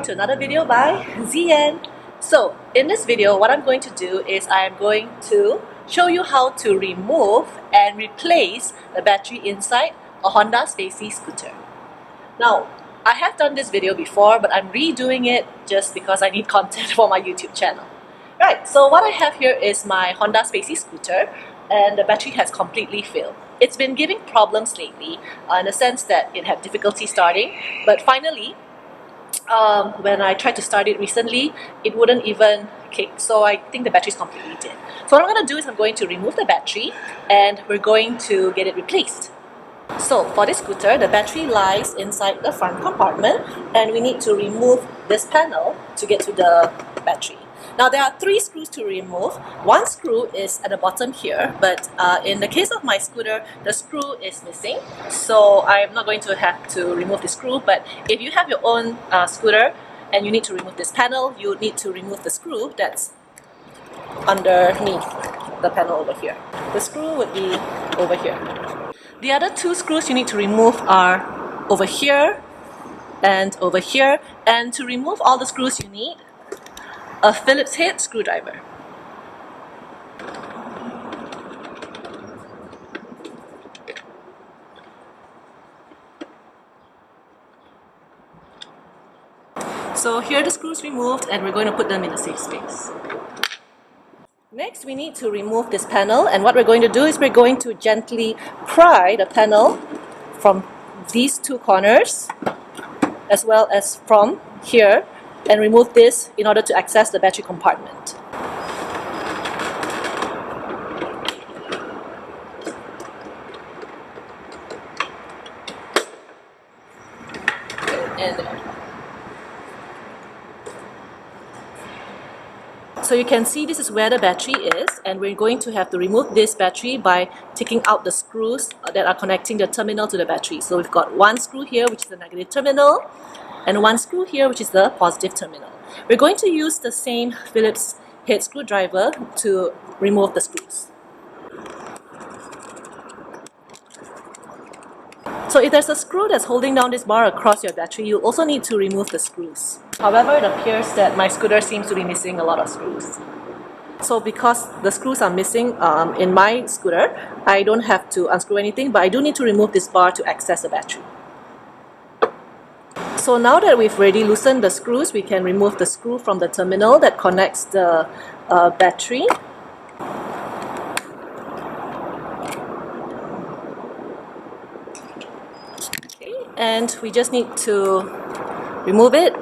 to another video by Zyen. So in this video, what I'm going to do is I am going to show you how to remove and replace the battery inside a Honda Spacey scooter. Now, I have done this video before, but I'm redoing it just because I need content for my YouTube channel. Right, so what I have here is my Honda Spacey scooter, and the battery has completely failed. It's been giving problems lately in the sense that it had difficulty starting, but finally, when I tried to start it recently, it wouldn't even kick. So I think the battery is completely dead. So what I'm going to do is I'm going to remove the battery and we're going to get it replaced. So for this scooter, the battery lies inside the front compartment and we need to remove this panel to get to the battery. Now there are 3 screws to remove. One screw is at the bottom here, but in the case of my scooter, the screw is missing. So I'm not going to have to remove the screw, but if you have your own scooter and you need to remove this panel, you need to remove the screw that's underneath the panel over here. The screw would be over here. The other 2 screws you need to remove are over here and over here. And to remove all the screws you need a Phillips head screwdriver. So here are the screws removed and we're going to put them in a safe space. Next, we need to remove this panel, and what we're going to do is we're going to gently pry the panel from these 2 corners as well as from here, and remove this in order to access the battery compartment. And there. So you can see this is where the battery is, and we're going to have to remove this battery by taking out the screws that are connecting the terminal to the battery. So we've got 1 screw here, which is the negative terminal, and 1 screw here, which is the positive terminal. We're going to use the same Phillips head screwdriver to remove the screws. So if there's a screw that's holding down this bar across your battery, you also need to remove the screws. However, it appears that my scooter seems to be missing a lot of screws. So because the screws are missing in my scooter, I don't have to unscrew anything, but I do need to remove this bar to access the battery. So now that we've already loosened the screws, we can remove the screw from the terminal that connects the battery. Okay, and we just need to remove it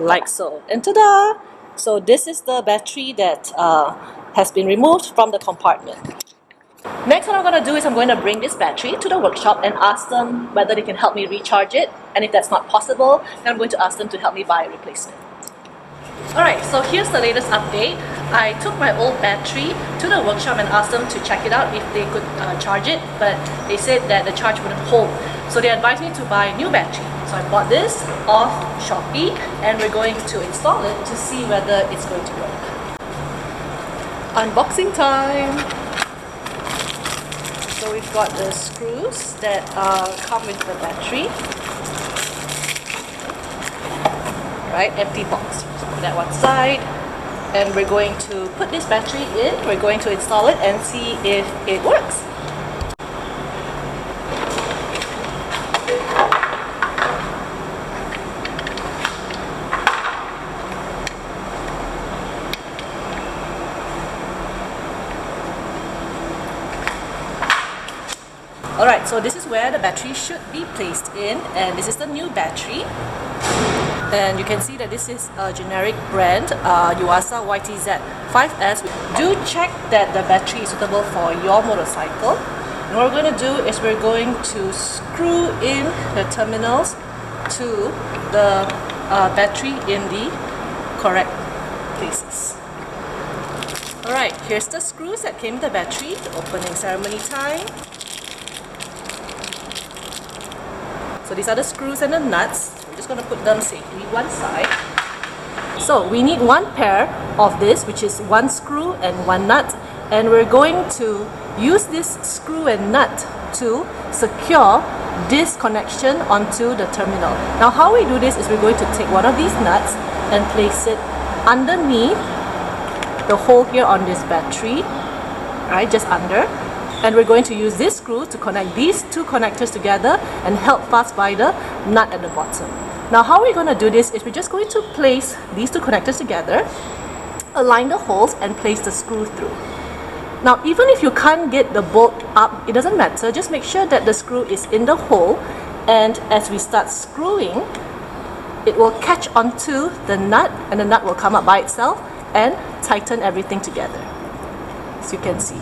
like so. And ta-da! So this is the battery that has been removed from the compartment. Next, what I'm going to do is I'm going to bring this battery to the workshop and ask them whether they can help me recharge it, and if that's not possible, then I'm going to ask them to help me buy a replacement. Alright, so here's the latest update. I took my old battery to the workshop and asked them to check it out if they could charge it, but they said that the charge wouldn't hold. So they advised me to buy a new battery. So I bought this off Shopee and we're going to install it to see whether it's going to work. Unboxing time! So we've got the screws that come with the battery. Right, empty box. So put that one side. And we're going to put this battery in. We're going to install it and see if it works. Alright, so this is where the battery should be placed in, and this is the new battery. And you can see that this is a generic brand, YTZ5S. Do check that the battery is suitable for your motorcycle. And what we're going to do is we're going to screw in the terminals to the battery in the correct places. Alright, here's the screws that came with the battery. The opening ceremony time. So these are the screws and the nuts. We're just going to put them safely one side. So we need 1 pair of this, which is 1 screw and 1 nut, and we're going to use this screw and nut to secure this connection onto the terminal. Now how we do this is we're going to take one of these nuts and place it underneath the hole here on this battery, right, just under. And we're going to use this screw to connect these two connectors together and held fast by the nut at the bottom. Now how we're going to do this is we're just going to place these two connectors together, align the holes and place the screw through. Now even if you can't get the bolt up, it doesn't matter, just make sure that the screw is in the hole, and as we start screwing, it will catch onto the nut and the nut will come up by itself and tighten everything together, as you can see.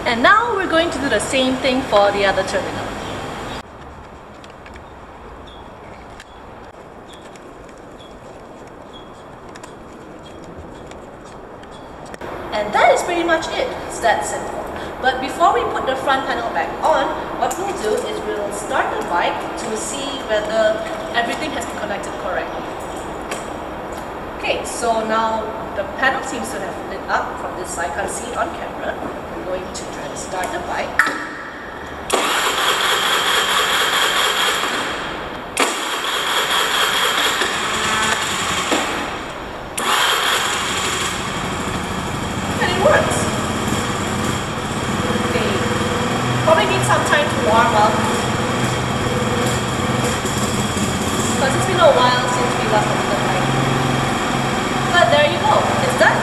And now we're going to do the same thing for the other terminal. And that is pretty much it. It's that simple. But before we put the front panel back on, what we'll do is we'll start the bike to see whether everything has been connected correctly. Okay, so now the panel seems to have lit up from this side. I can't see it on camera. We're going to try to start the bike. And it works. Okay, probably need some time to warm up, because it's been a while since we last ridden the bike. But there you go, it's done.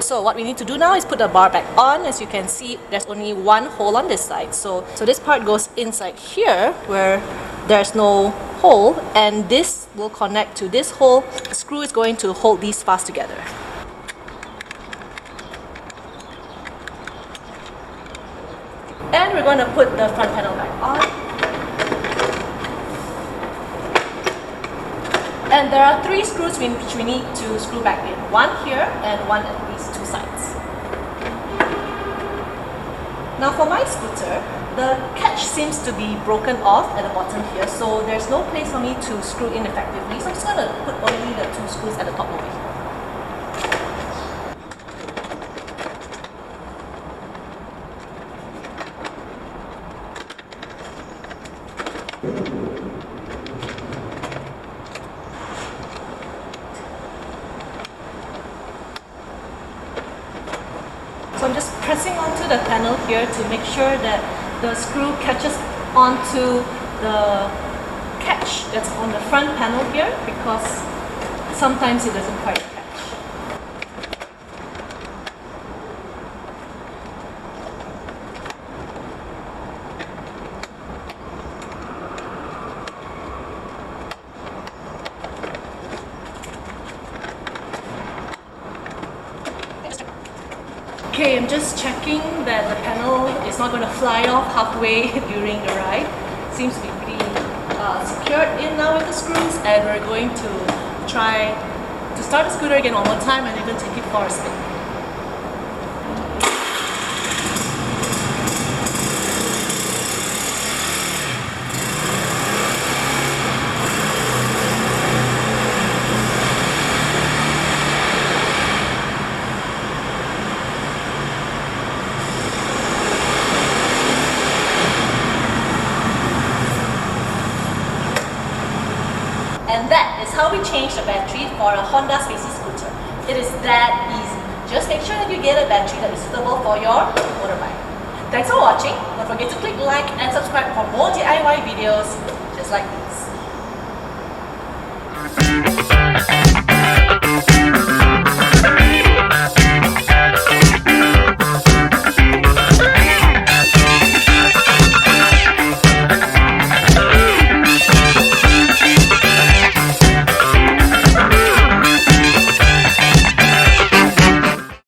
So what we need to do now is put the bar back on. As you can see, there's only one hole on this side. So this part goes inside here where there's no hole, and this will connect to this hole. The screw is going to hold these fast together. And we're going to put the front panel back on. And there are 3 screws which we need to screw back in. One here and one at these 2 sides. Now for my scooter, the catch seems to be broken off at the bottom here, so there's no place for me to screw in effectively. So I'm just going to put only the 2 screws at the top over here. So I'm just pressing onto the panel here to make sure that the screw catches onto the catch that's on the front panel here, because sometimes it doesn't quite catch. Okay, I'm just checking that the panel is not going to fly off halfway during the ride. Seems to be pretty secured in now with the screws, and we're going to try to start the scooter again one more time and even take it for a spin. And that is how we change the battery for a Honda Spacey scooter. It is that easy. Just make sure that you get a battery that is suitable for your motorbike. Thanks for watching. Don't forget to click like and subscribe for more DIY videos just like these.